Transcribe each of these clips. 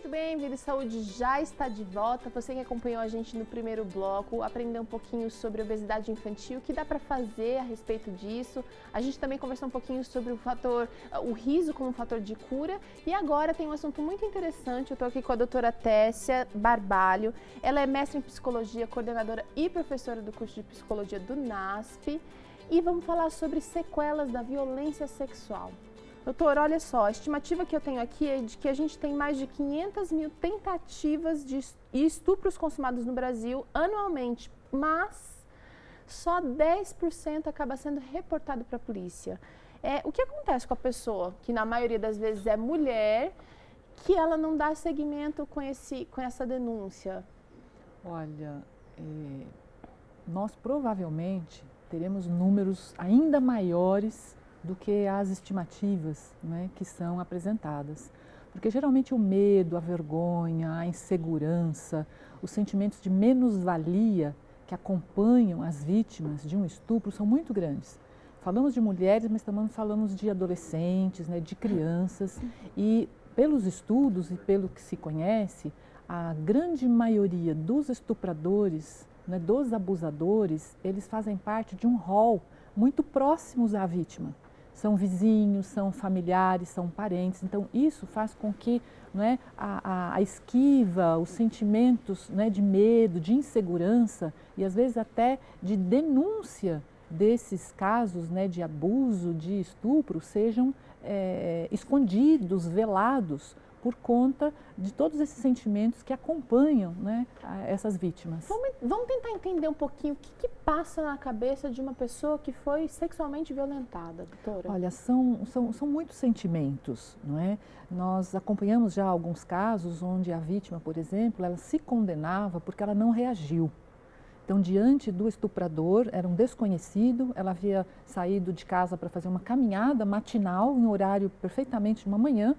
Muito bem, Vida e Saúde já está de volta. Você que acompanhou a gente no primeiro bloco, aprendeu um pouquinho sobre obesidade infantil, o que dá para fazer a respeito disso. A gente também conversou um pouquinho sobre o riso como fator de cura. E agora tem um assunto muito interessante. Eu estou aqui com a doutora Tessia Barbalho. Ela é mestre em psicologia, coordenadora e professora do curso de psicologia do NASP. E vamos falar sobre sequelas da violência sexual. Doutor, olha só, a estimativa que eu tenho aqui é de que a gente tem mais de 500 mil tentativas de estupros consumados no Brasil anualmente, mas só 10% acaba sendo reportado para a polícia. O que acontece com a pessoa, que na maioria das vezes é mulher, que ela não dá seguimento com essa denúncia? Olha, nós provavelmente teremos números ainda maiores do que as estimativas, né, que são apresentadas. Porque geralmente o medo, a vergonha, a insegurança, os sentimentos de menos-valia que acompanham as vítimas de um estupro são muito grandes. Falamos de mulheres, mas também falamos de adolescentes, né, de crianças. E pelos estudos e pelo que se conhece, a grande maioria dos estupradores, né, dos abusadores, eles fazem parte de um rol muito próximos à vítima. São vizinhos, são familiares, são parentes. Então, isso faz com que, né, a esquiva, os sentimentos, né, de medo, de insegurança e às vezes até de denúncia desses casos, né, de abuso, de estupro, sejam escondidos, velados, por conta de todos esses sentimentos que acompanham, né, essas vítimas. Vamos tentar entender um pouquinho o que passa na cabeça de uma pessoa que foi sexualmente violentada, doutora? Olha, são muitos sentimentos, não é? Nós acompanhamos já alguns casos onde a vítima, por exemplo, ela se condenava porque ela não reagiu. Então, diante do estuprador, era um desconhecido, ela havia saído de casa para fazer uma caminhada matinal, em horário perfeitamente de uma manhã,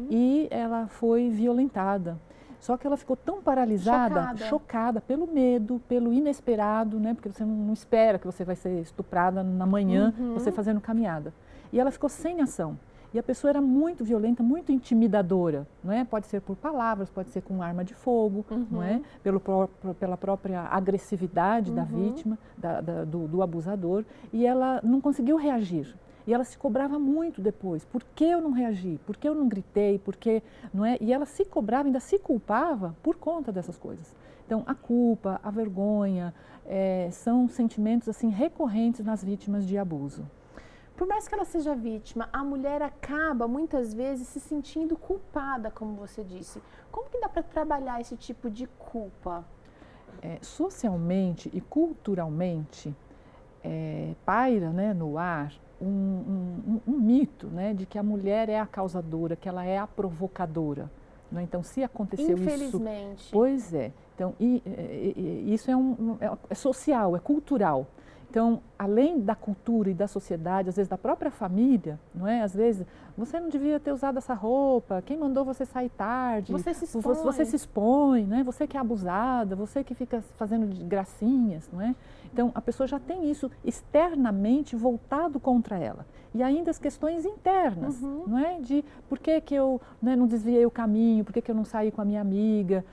e ela foi violentada. Só que ela ficou tão paralisada, chocada pelo medo, pelo inesperado, né? Porque você não espera que você vai ser estuprada na manhã, você fazendo caminhada. E ela ficou sem ação. E a pessoa era muito violenta, muito intimidadora, não é? Pode ser por palavras, pode ser com arma de fogo, não é? Pela própria agressividade da vítima, do abusador. E ela não conseguiu reagir. E ela se cobrava muito depois. Por que eu não reagi? Por que eu não gritei? Por que, não é? E ela se cobrava, ainda se culpava por conta dessas coisas. Então, a culpa, a vergonha, são sentimentos assim recorrentes nas vítimas de abuso. Por mais que ela seja vítima, a mulher acaba muitas vezes se sentindo culpada, como você disse. Como que dá para trabalhar esse tipo de culpa? Socialmente e culturalmente, paira, né, no ar um mito, né, de que a mulher é a causadora, que ela é a provocadora. Né? Então, se aconteceu Infelizmente. Isso... Pois é. Então, isso é social, é cultural. Então, além da cultura e da sociedade, às vezes da própria família, não é? Às vezes, você não devia ter usado essa roupa, quem mandou você sair tarde? Você se expõe. Você se expõe, não é? Você que é abusada, você que fica fazendo gracinhas, não é? Então, a pessoa já tem isso externamente voltado contra ela. E ainda as questões internas, não é? De por que eu, né, não desviei o caminho, por que eu não saí com a minha amiga.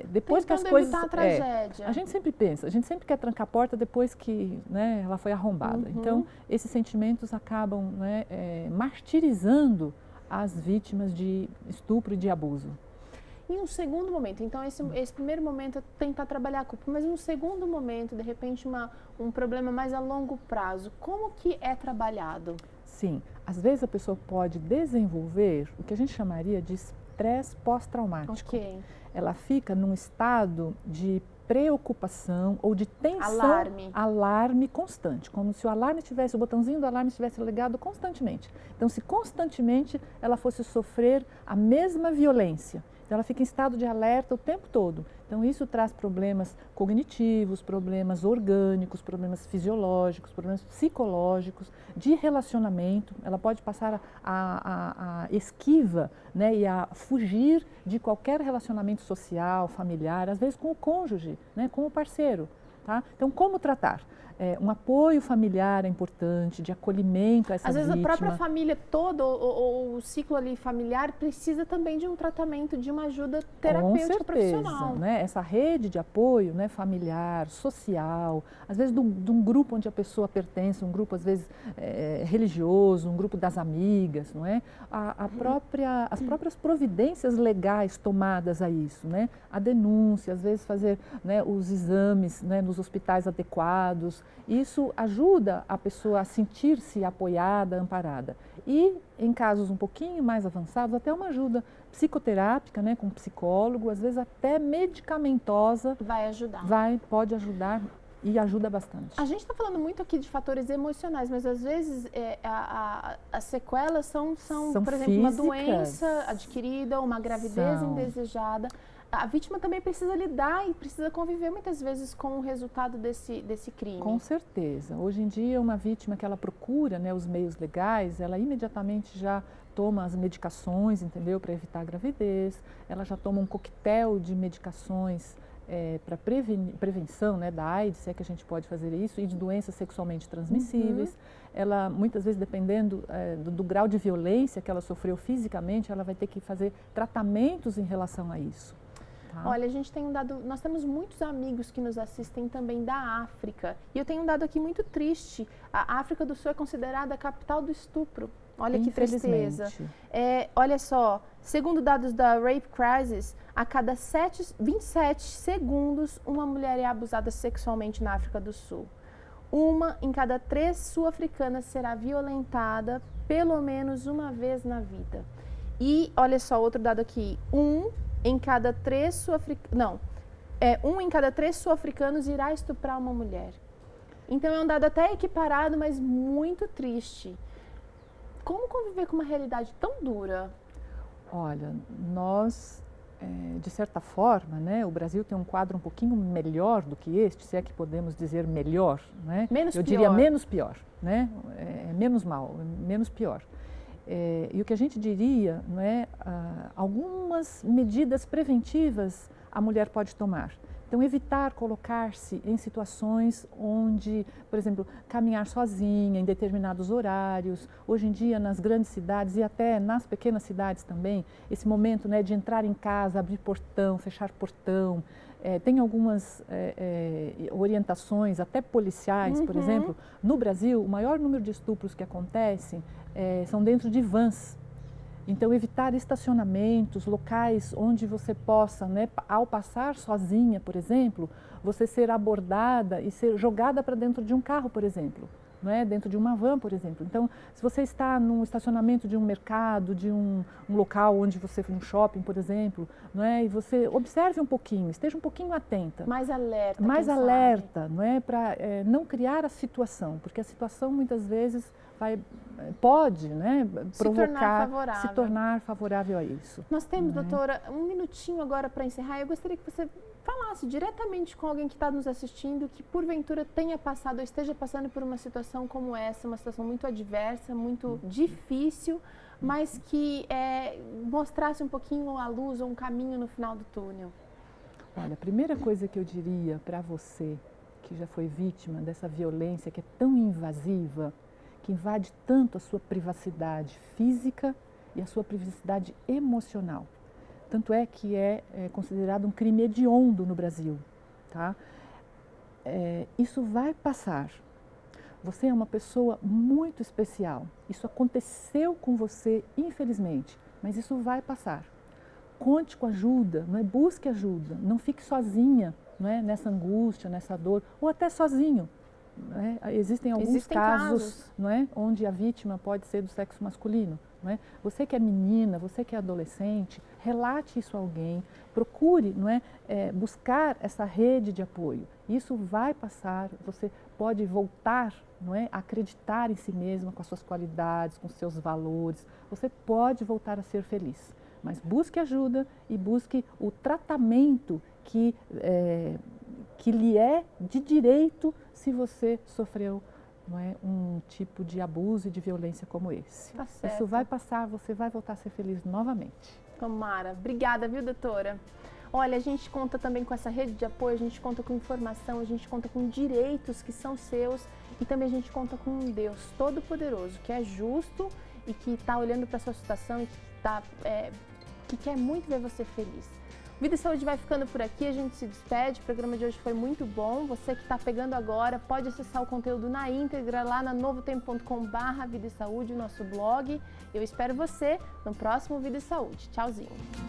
Depois que as coisas, evitar a tragédia. A gente sempre pensa, a gente sempre quer trancar a porta depois que, né, ela foi arrombada. Então, esses sentimentos acabam, né, martirizando as vítimas de estupro e de abuso. Em um segundo momento, então esse primeiro momento é tentar trabalhar a culpa, mas em um segundo momento, de repente um problema mais a longo prazo, como que é trabalhado? Sim, às vezes a pessoa pode desenvolver o que a gente chamaria de estresse pós-traumático. Ok. Ela fica num estado de preocupação ou de tensão, alarme constante, como se o botãozinho do alarme estivesse ligado constantemente. Então, se constantemente ela fosse sofrer a mesma violência, então ela fica em estado de alerta o tempo todo. Então, isso traz problemas cognitivos, problemas orgânicos, problemas fisiológicos, problemas psicológicos, de relacionamento. Ela pode passar a esquiva, né, e a fugir de qualquer relacionamento social, familiar, às vezes com o cônjuge, né, com o parceiro. Tá? Então, como tratar? Um apoio familiar é importante, de acolhimento a essa vítima. Às vezes a própria família toda, ou o ciclo ali familiar, precisa também de um tratamento, de uma ajuda terapêutica profissional. Né? Essa rede de apoio, né, familiar, social, às vezes de um grupo onde a pessoa pertence, um grupo às vezes religioso, um grupo das amigas, não é? As próprias providências legais tomadas a isso, né? A denúncia, às vezes fazer, né, os exames, né, nos hospitais adequados. Isso ajuda a pessoa a sentir-se apoiada, amparada. E em casos um pouquinho mais avançados, até uma ajuda psicoterápica, né, com um psicólogo, às vezes até medicamentosa. Vai ajudar. Pode ajudar e ajuda bastante. A gente está falando muito aqui de fatores emocionais, mas às vezes as sequelas são por exemplo, físicas. Uma doença adquirida, uma gravidez indesejada. A vítima também precisa lidar e precisa conviver muitas vezes com o resultado desse crime. Com certeza. Hoje em dia, uma vítima que ela procura, né, os meios legais, ela imediatamente já toma as medicações, entendeu, para evitar a gravidez. Ela já toma um coquetel de medicações para prevenção, né, da AIDS, se é que a gente pode fazer isso, e de doenças sexualmente transmissíveis. Ela, muitas vezes, dependendo do grau de violência que ela sofreu fisicamente, ela vai ter que fazer tratamentos em relação a isso. Tá. Olha, nós temos muitos amigos que nos assistem também da África. E eu tenho um dado aqui muito triste. A África do Sul é considerada a capital do estupro. Olha que tristeza. Olha só, segundo dados da Rape Crisis, a cada 27 segundos uma mulher é abusada sexualmente na África do Sul. 1 em cada 3 sul-africanas será violentada pelo menos uma vez na vida. E olha só, outro dado aqui, 1 em cada 3 sul-africanos irá estuprar uma mulher. Então é um dado até equiparado, mas muito triste. Como conviver com uma realidade tão dura? Olha, nós, de certa forma, né, o Brasil tem um quadro um pouquinho melhor do que este, se é que podemos dizer melhor, né? Eu diria menos pior, né? Menos mal, menos pior. E o que a gente diria, não é, algumas medidas preventivas a mulher pode tomar. Então, evitar colocar-se em situações onde, por exemplo, caminhar sozinha em determinados horários. Hoje em dia, nas grandes cidades e até nas pequenas cidades também, esse momento, né, de entrar em casa, abrir portão, fechar portão. Tem algumas orientações, até policiais, por exemplo. No Brasil, o maior número de estupros que acontecem são dentro de vans. Então, evitar estacionamentos, locais onde você possa, né, ao passar sozinha, por exemplo, você ser abordada e ser jogada para dentro de um carro, por exemplo, não é? Dentro de uma van, por exemplo. Então, se você está num estacionamento de um mercado, de um local onde você foi, um shopping, por exemplo, não é? E você observe um pouquinho, esteja um pouquinho atenta. Mais alerta. Mais alerta, não é? Para não criar a situação, porque a situação muitas vezes pode, né, se tornar favorável a isso. Nós temos, doutora, um minutinho agora para encerrar. Eu gostaria que você falasse diretamente com alguém que está nos assistindo, que porventura tenha passado ou esteja passando por uma situação como essa, uma situação muito adversa, muito difícil, mas que mostrasse um pouquinho a luz ou um caminho no final do túnel. Olha, a primeira coisa que eu diria para você, que já foi vítima dessa violência que é tão invasiva, que invade tanto a sua privacidade física e a sua privacidade emocional. Tanto é que é considerado um crime hediondo no Brasil. Tá? Isso vai passar. Você é uma pessoa muito especial. Isso aconteceu com você, infelizmente, mas isso vai passar. Conte com ajuda, não é? Busque ajuda, não fique sozinha, não é? Nessa angústia, nessa dor, ou até sozinho. Existem alguns casos, não é? Onde a vítima pode ser do sexo masculino. Não é? Você que é menina, você que é adolescente, relate isso a alguém, procure, não é? Buscar essa rede de apoio. Isso vai passar, você pode voltar, não é? A acreditar em si mesma, com as suas qualidades, com os seus valores. Você pode voltar a ser feliz. Mas busque ajuda e busque o tratamento que lhe é de direito se você sofreu, não é, um tipo de abuso e de violência como esse. Tá certo. Isso vai passar, você vai voltar a ser feliz novamente. Tomara. Obrigada, viu, doutora? Olha, a gente conta também com essa rede de apoio, a gente conta com informação, a gente conta com direitos que são seus e também a gente conta com um Deus Todo-Poderoso, que é justo e que está olhando para a sua situação e que quer muito ver você feliz. Vida e Saúde vai ficando por aqui, a gente se despede, o programa de hoje foi muito bom. Você que está pegando agora pode acessar o conteúdo na íntegra lá na novotempo.com/Vida e Saúde, o nosso blog. Eu espero você no próximo Vida e Saúde. Tchauzinho!